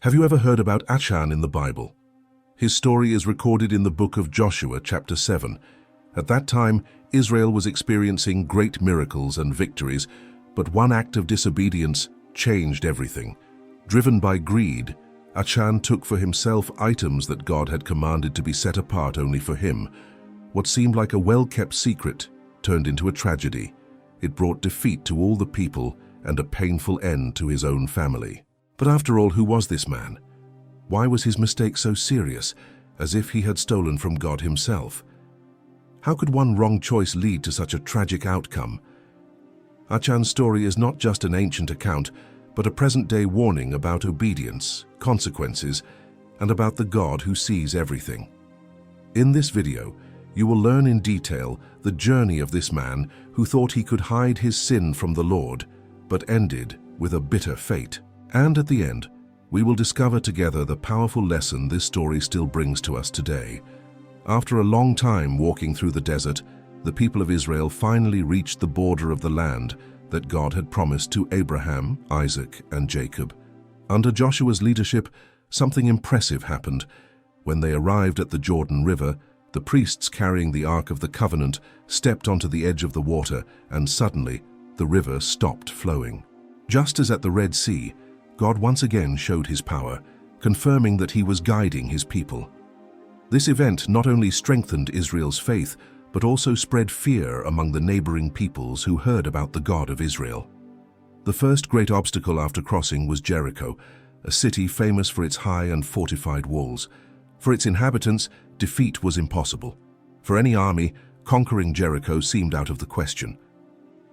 Have you ever heard about Achan in the Bible? His story is recorded in the book of Joshua, chapter 7. At that time, Israel was experiencing great miracles and victories, but one act of disobedience changed everything. Driven by greed, Achan took for himself items that God had commanded to be set apart only for him. What seemed like a well-kept secret turned into a tragedy. It brought defeat to all the people and a painful end to his own family. But after all, who was this man? Why was his mistake so serious, as if he had stolen from God himself? How could one wrong choice lead to such a tragic outcome? Achan's story is not just an ancient account, but a present-day warning about obedience, consequences, and about the God who sees everything. In this video, you will learn in detail the journey of this man who thought he could hide his sin from the Lord, but ended with a bitter fate. And at the end, we will discover together the powerful lesson this story still brings to us today. After a long time walking through the desert, the people of Israel finally reached the border of the land that God had promised to Abraham, Isaac, and Jacob. Under Joshua's leadership, something impressive happened. When they arrived at the Jordan River, the priests carrying the Ark of the Covenant stepped onto the edge of the water, and suddenly the river stopped flowing. Just as at the Red Sea, God once again showed his power, confirming that he was guiding his people. This event not only strengthened Israel's faith, but also spread fear among the neighboring peoples who heard about the God of Israel. The first great obstacle after crossing was Jericho, a city famous for its high and fortified walls. For its inhabitants, defeat was impossible. For any army, conquering Jericho seemed out of the question.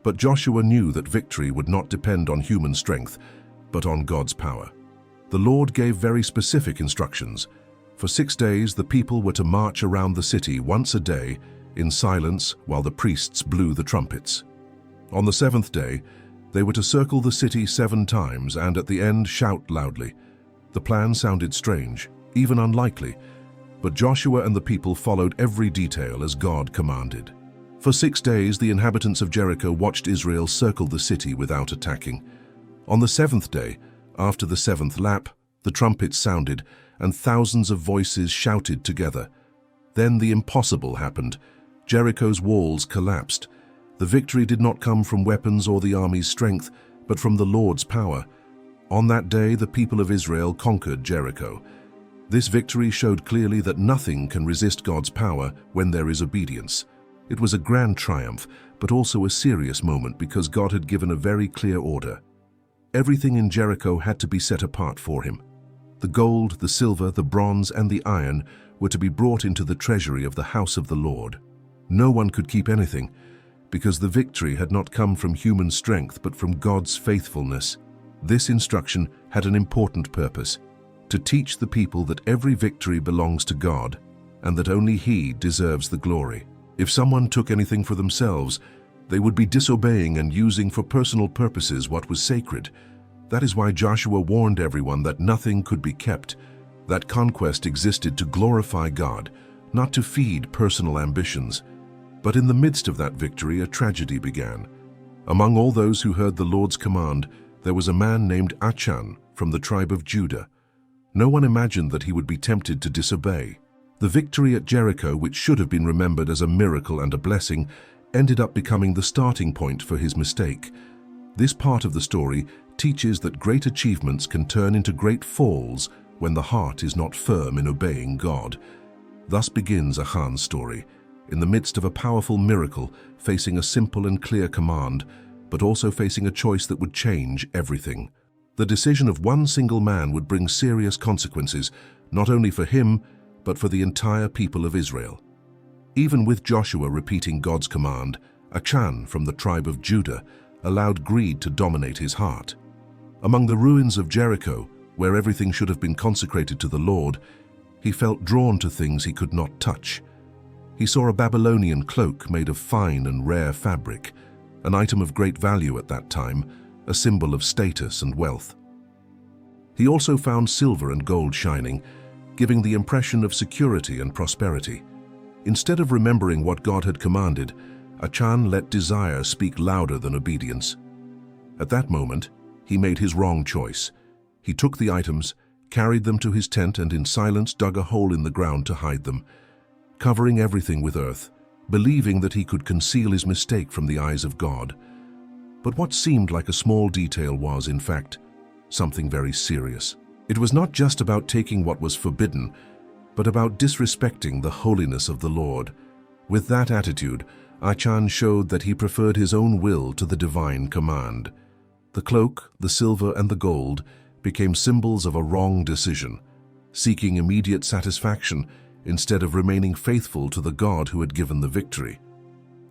But Joshua knew that victory would not depend on human strength, but on God's power. The Lord gave very specific instructions. For 6 days, the people were to march around the city once a day in silence while the priests blew the trumpets. On the 7th day, they were to circle the city 7 times and at the end shout loudly. The plan sounded strange, even unlikely, but Joshua and the people followed every detail as God commanded. For 6 days, the inhabitants of Jericho watched Israel circle the city without attacking. On the 7th day, after the 7th lap, the trumpets sounded and thousands of voices shouted together. Then the impossible happened. Jericho's walls collapsed. The victory did not come from weapons or the army's strength, but from the Lord's power. On that day, the people of Israel conquered Jericho. This victory showed clearly that nothing can resist God's power when there is obedience. It was a grand triumph, but also a serious moment because God had given a very clear order. Everything in Jericho had to be set apart for him. The gold, the silver, the bronze, and the iron were to be brought into the treasury of the house of the Lord. No one could keep anything, because the victory had not come from human strength but from God's faithfulness. This instruction had an important purpose: to teach the people that every victory belongs to God and that only He deserves the glory. If someone took anything for themselves, they would be disobeying and using for personal purposes what was sacred. That is why Joshua warned everyone that nothing could be kept. That conquest existed to glorify God, not to feed personal ambitions. But in the midst of that victory, a tragedy began. Among all those who heard the Lord's command, there was a man named Achan from the tribe of Judah. No one imagined that he would be tempted to disobey. The victory at Jericho, which should have been remembered as a miracle and a blessing, ended up becoming the starting point for his mistake. This part of the story teaches that great achievements can turn into great falls when the heart is not firm in obeying God. Thus begins Achan's story, in the midst of a powerful miracle, facing a simple and clear command, but also facing a choice that would change everything. The decision of one single man would bring serious consequences, not only for him, but for the entire people of Israel. Even with Joshua repeating God's command, Achan from the tribe of Judah allowed greed to dominate his heart. Among the ruins of Jericho, where everything should have been consecrated to the Lord, he felt drawn to things he could not touch. He saw a Babylonian cloak made of fine and rare fabric, an item of great value at that time, a symbol of status and wealth. He also found silver and gold shining, giving the impression of security and prosperity. Instead of remembering what God had commanded, Achan let desire speak louder than obedience. At that moment, he made his wrong choice. He took the items, carried them to his tent, and in silence dug a hole in the ground to hide them, covering everything with earth, believing that he could conceal his mistake from the eyes of God. But what seemed like a small detail was, in fact, something very serious. It was not just about taking what was forbidden, but about disrespecting the holiness of the Lord. With that attitude, Achan showed that he preferred his own will to the divine command. The cloak, the silver, and the gold became symbols of a wrong decision, seeking immediate satisfaction instead of remaining faithful to the God who had given the victory.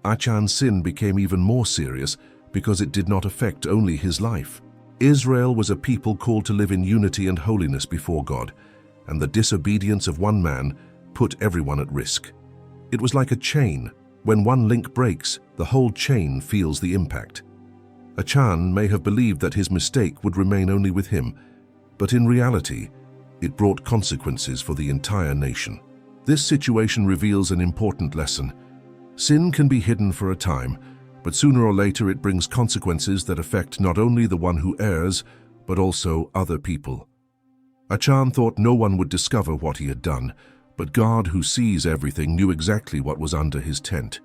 Achan's sin became even more serious because it did not affect only his life. Israel was a people called to live in unity and holiness before God, and the disobedience of one man put everyone at risk. It was like a chain. When one link breaks, the whole chain feels the impact. Achan may have believed that his mistake would remain only with him, but in reality, it brought consequences for the entire nation. This situation reveals an important lesson. Sin can be hidden for a time, but sooner or later it brings consequences that affect not only the one who errs, but also other people. Achan thought no one would discover what he had done, but God, who sees everything, knew exactly what was under his tent.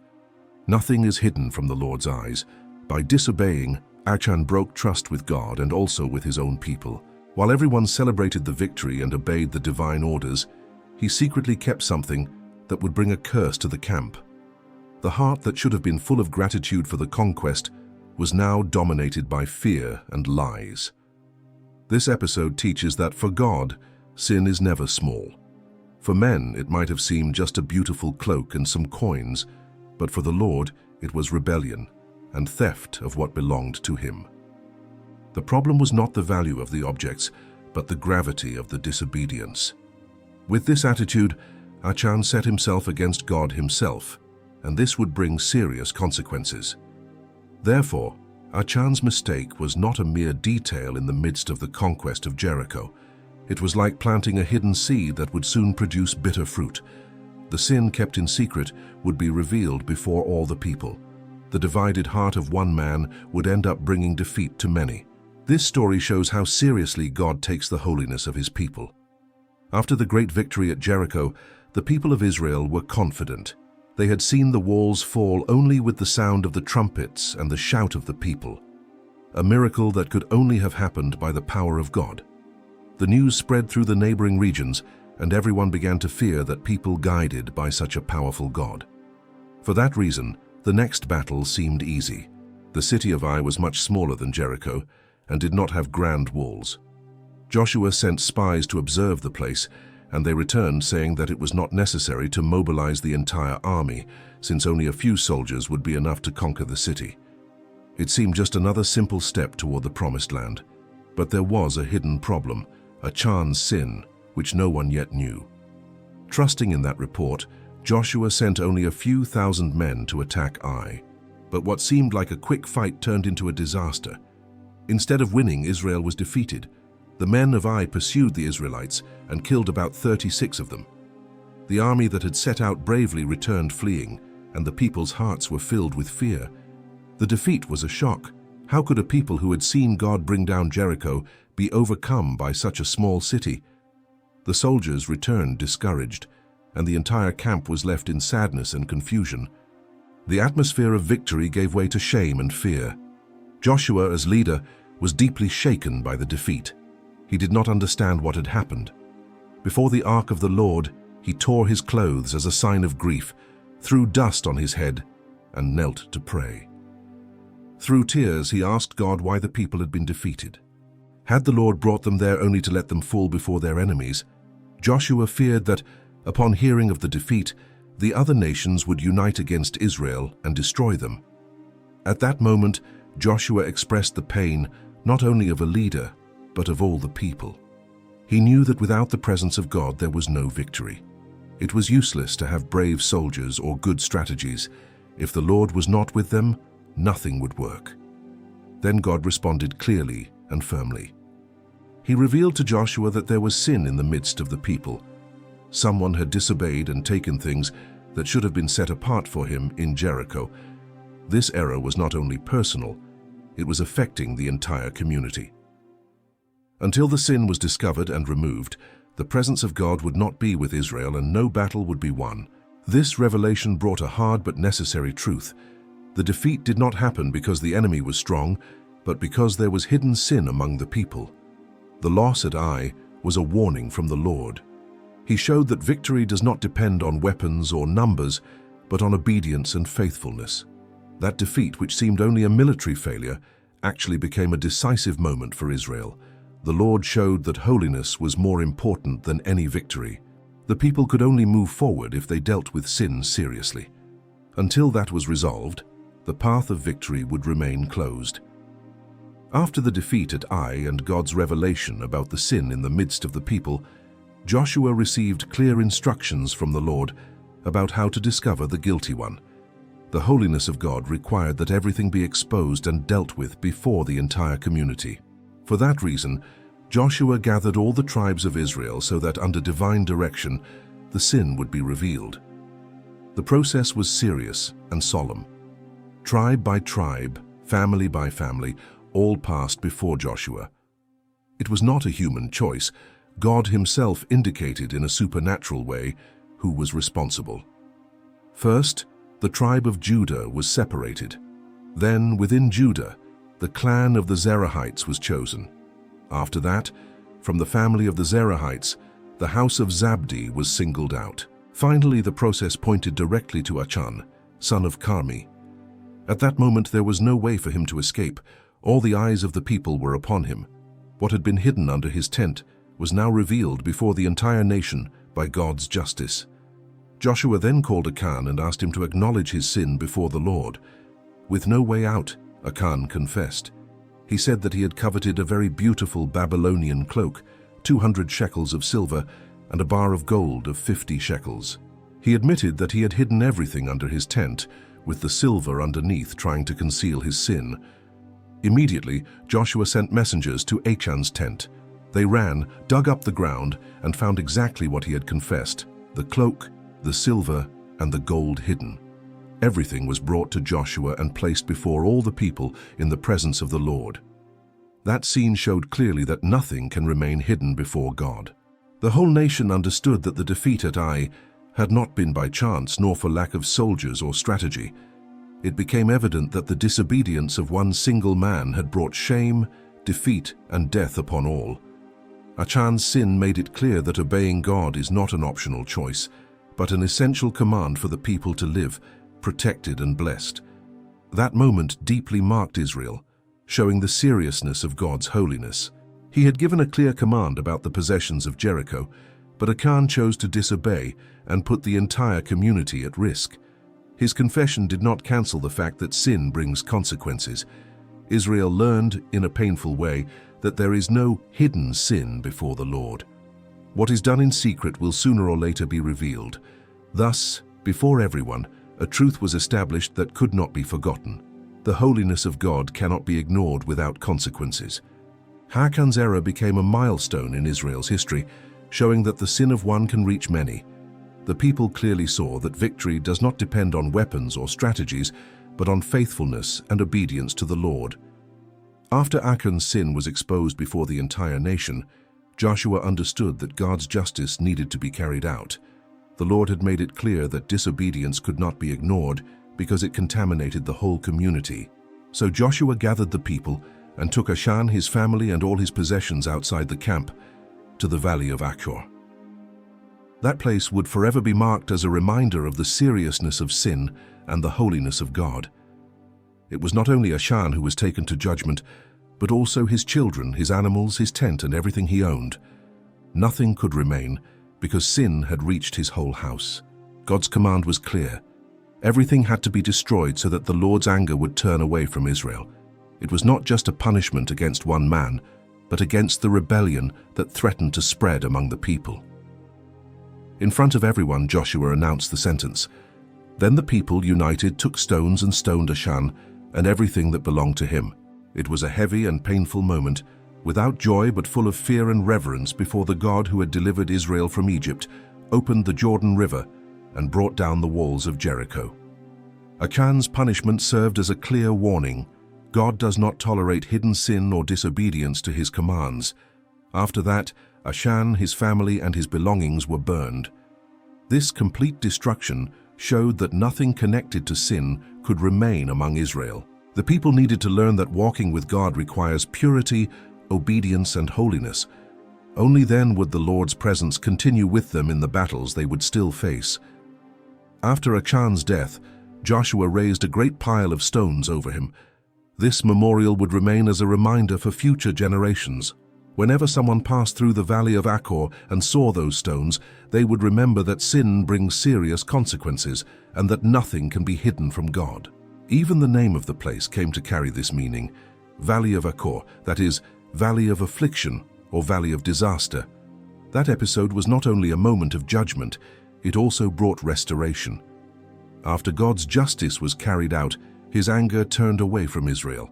Nothing is hidden from the Lord's eyes. By disobeying, Achan broke trust with God and also with his own people. While everyone celebrated the victory and obeyed the divine orders, he secretly kept something that would bring a curse to the camp. The heart that should have been full of gratitude for the conquest was now dominated by fear and lies. This episode teaches that for God, sin is never small. For men, it might have seemed just a beautiful cloak and some coins, but for the Lord, it was rebellion and theft of what belonged to him. The problem was not the value of the objects, but the gravity of the disobedience. With this attitude, Achan set himself against God himself, and this would bring serious consequences. Therefore, Achan's mistake was not a mere detail in the midst of the conquest of Jericho. It was like planting a hidden seed that would soon produce bitter fruit. The sin kept in secret would be revealed before all the people. The divided heart of one man would end up bringing defeat to many. This story shows how seriously God takes the holiness of his people. After the great victory at Jericho, the people of Israel were confident. They had seen the walls fall only with the sound of the trumpets and the shout of the people, a miracle that could only have happened by the power of God. The news spread through the neighboring regions, and everyone began to fear that people guided by such a powerful God. For that reason, the next battle seemed easy. The city of Ai was much smaller than Jericho and did not have grand walls. Joshua sent spies to observe the place, and they returned saying that it was not necessary to mobilize the entire army, since only a few soldiers would be enough to conquer the city. It seemed just another simple step toward the promised land. But there was a hidden problem, Achan's sin, which no one yet knew. Trusting in that report, Joshua sent only a few thousand men to attack Ai. But what seemed like a quick fight turned into a disaster. Instead of winning, Israel was defeated. The men of Ai pursued the Israelites and killed about 36 of them. The army that had set out bravely returned fleeing, and the people's hearts were filled with fear. The defeat was a shock. How could a people who had seen God bring down Jericho be overcome by such a small city? The soldiers returned discouraged, and the entire camp was left in sadness and confusion. The atmosphere of victory gave way to shame and fear. Joshua, as leader, was deeply shaken by the defeat. He did not understand what had happened. Before the ark of the Lord, he tore his clothes as a sign of grief, threw dust on his head, and knelt to pray. Through tears, he asked God why the people had been defeated. Had the Lord brought them there only to let them fall before their enemies? Joshua feared that, upon hearing of the defeat, the other nations would unite against Israel and destroy them. At that moment, Joshua expressed the pain not only of a leader, but of all the people. He knew that without the presence of God there was no victory. It was useless to have brave soldiers or good strategies. If the Lord was not with them, nothing would work. Then God responded clearly and firmly. He revealed to Joshua that there was sin in the midst of the people. Someone had disobeyed and taken things that should have been set apart for him in Jericho. This error was not only personal, it was affecting the entire community. Until the sin was discovered and removed, the presence of God would not be with Israel and no battle would be won. This revelation brought a hard but necessary truth. The defeat did not happen because the enemy was strong, but because there was hidden sin among the people. The loss at Ai was a warning from the Lord. He showed that victory does not depend on weapons or numbers, but on obedience and faithfulness. That defeat, which seemed only a military failure, actually became a decisive moment for Israel. The Lord showed that holiness was more important than any victory. The people could only move forward if they dealt with sin seriously. Until that was resolved, the path of victory would remain closed. After the defeat at Ai and God's revelation about the sin in the midst of the people, Joshua received clear instructions from the Lord about how to discover the guilty one. The holiness of God required that everything be exposed and dealt with before the entire community. For that reason, Joshua gathered all the tribes of Israel so that under divine direction, the sin would be revealed. The process was serious and solemn. Tribe by tribe, family by family, all passed before Joshua. It was not a human choice. God himself indicated in a supernatural way who was responsible. First, the tribe of Judah was separated. Then, within Judah, the clan of the Zerahites was chosen. After that, from the family of the Zerahites, the house of Zabdi was singled out. Finally, the process pointed directly to Achan, son of Carmi. At that moment, there was no way for him to escape. All the eyes of the people were upon him. What had been hidden under his tent was now revealed before the entire nation by God's justice. Joshua then called Achan and asked him to acknowledge his sin before the Lord. With no way out, Achan confessed. He said that he had coveted a very beautiful Babylonian cloak, 200 shekels of silver, and a bar of gold of 50 shekels. He admitted that he had hidden everything under his tent, with the silver underneath trying to conceal his sin. Immediately, Joshua sent messengers to Achan's tent. They ran, dug up the ground, and found exactly what he had confessed: the cloak, the silver, and the gold hidden. Everything was brought to Joshua and placed before all the people in the presence of the Lord. That scene showed clearly that nothing can remain hidden before God. The whole nation understood that the defeat at Ai had not been by chance nor for lack of soldiers or strategy. It became evident that the disobedience of one single man had brought shame, defeat, and death upon all. Achan's sin made it clear that obeying God is not an optional choice, but an essential command for the people to live, protected and blessed. That moment deeply marked Israel, showing the seriousness of God's holiness. He had given a clear command about the possessions of Jericho, but Achan chose to disobey and put the entire community at risk. His confession did not cancel the fact that sin brings consequences. Israel learned, in a painful way, that there is no hidden sin before the Lord. What is done in secret will sooner or later be revealed. Thus, before everyone, a truth was established that could not be forgotten. The holiness of God cannot be ignored without consequences. Achan's error became a milestone in Israel's history, showing that the sin of one can reach many. The people clearly saw that victory does not depend on weapons or strategies, but on faithfulness and obedience to the Lord. After Achan's sin was exposed before the entire nation, Joshua understood that God's justice needed to be carried out. The Lord had made it clear that disobedience could not be ignored because it contaminated the whole community. So Joshua gathered the people and took Achan, his family, and all his possessions outside the camp to the valley of Achor. That place would forever be marked as a reminder of the seriousness of sin and the holiness of God. It was not only Achan who was taken to judgment, but also his children, his animals, his tent, and everything he owned. Nothing could remain because sin had reached his whole house. God's command was clear. Everything had to be destroyed so that the Lord's anger would turn away from Israel. It was not just a punishment against one man, but against the rebellion that threatened to spread among the people. In front of everyone, Joshua announced the sentence. Then the people, united, took stones and stoned Achan and everything that belonged to him. It was a heavy and painful moment, without joy but full of fear and reverence before the God who had delivered Israel from Egypt, opened the Jordan River, and brought down the walls of Jericho. Achan's punishment served as a clear warning. God does not tolerate hidden sin or disobedience to his commands. After that, Achan, his family, and his belongings were burned. This complete destruction showed that nothing connected to sin could remain among Israel. The people needed to learn that walking with God requires purity, obedience, and holiness. Only then would the Lord's presence continue with them in the battles they would still face. After Achan's death, Joshua raised a great pile of stones over him. This memorial would remain as a reminder for future generations. Whenever someone passed through the valley of Achor and saw those stones, they would remember that sin brings serious consequences and that nothing can be hidden from God. Even the name of the place came to carry this meaning, Valley of Achor, that is, Valley of Affliction or Valley of Disaster. That episode was not only a moment of judgment, it also brought restoration. After God's justice was carried out, his anger turned away from Israel.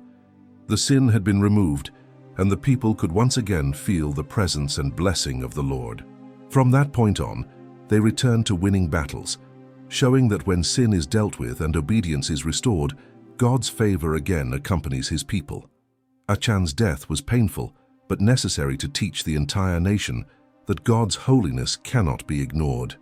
The sin had been removed, and the people could once again feel the presence and blessing of the Lord. From that point on, they returned to winning battles, showing that when sin is dealt with and obedience is restored, God's favor again accompanies his people. Achan's death was painful, but necessary to teach the entire nation that God's holiness cannot be ignored.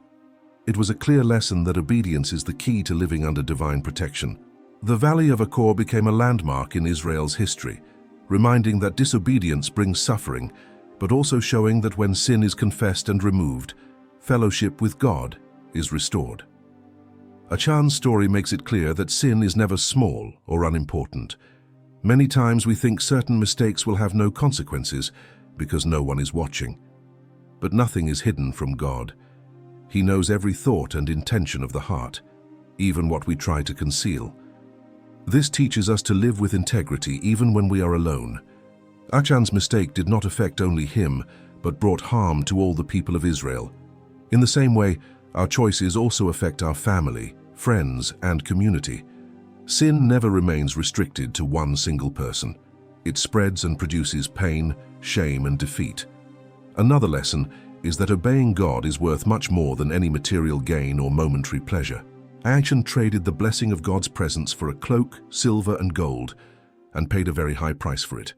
It was a clear lesson that obedience is the key to living under divine protection. The Valley of Achor became a landmark in Israel's history, reminding that disobedience brings suffering, but also showing that when sin is confessed and removed, fellowship with God is restored. Achan's story makes it clear that sin is never small or unimportant. Many times we think certain mistakes will have no consequences because no one is watching. But nothing is hidden from God. He knows every thought and intention of the heart, even what we try to conceal. This teaches us to live with integrity even when we are alone. Achan's mistake did not affect only him, but brought harm to all the people of Israel. In the same way, our choices also affect our family, friends, and community. Sin never remains restricted to one single person. It spreads and produces pain, shame, and defeat. Another lesson is that obeying God is worth much more than any material gain or momentary pleasure. Achan traded the blessing of God's presence for a cloak, silver, and gold, and paid a very high price for it.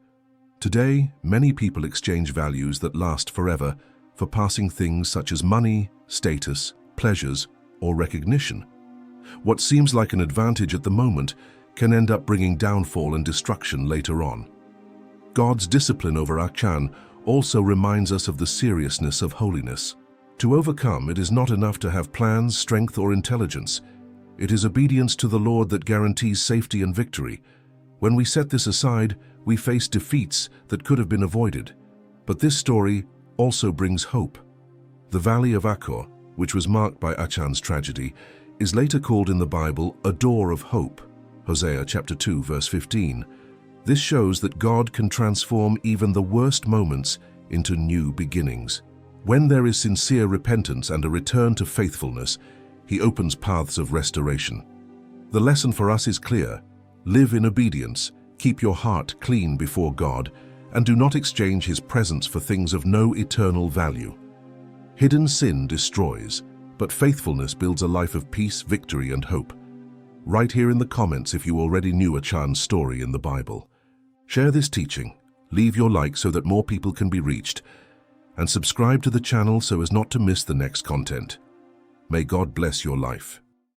Today, many people exchange values that last forever for passing things such as money, status, pleasures, or recognition. What seems like an advantage at the moment can end up bringing downfall and destruction later on. God's discipline over Achan also reminds us of the seriousness of holiness. To overcome, it is not enough to have plans, strength, or intelligence. It is obedience to the Lord that guarantees safety and victory. When we set this aside, we face defeats that could have been avoided. But this story also brings hope. The Valley of Achor, which was marked by Achan's tragedy, is later called in the Bible a door of hope. Hosea chapter 2, verse 15. This shows that God can transform even the worst moments into new beginnings. When there is sincere repentance and a return to faithfulness, He opens paths of restoration. The lesson for us is clear. Live in obedience, keep your heart clean before God, and do not exchange His presence for things of no eternal value. Hidden sin destroys, but faithfulness builds a life of peace, victory, and hope. Write here in the comments if you already knew Achan's story in the Bible. Share this teaching, leave your like so that more people can be reached, and subscribe to the channel so as not to miss the next content. May God bless your life.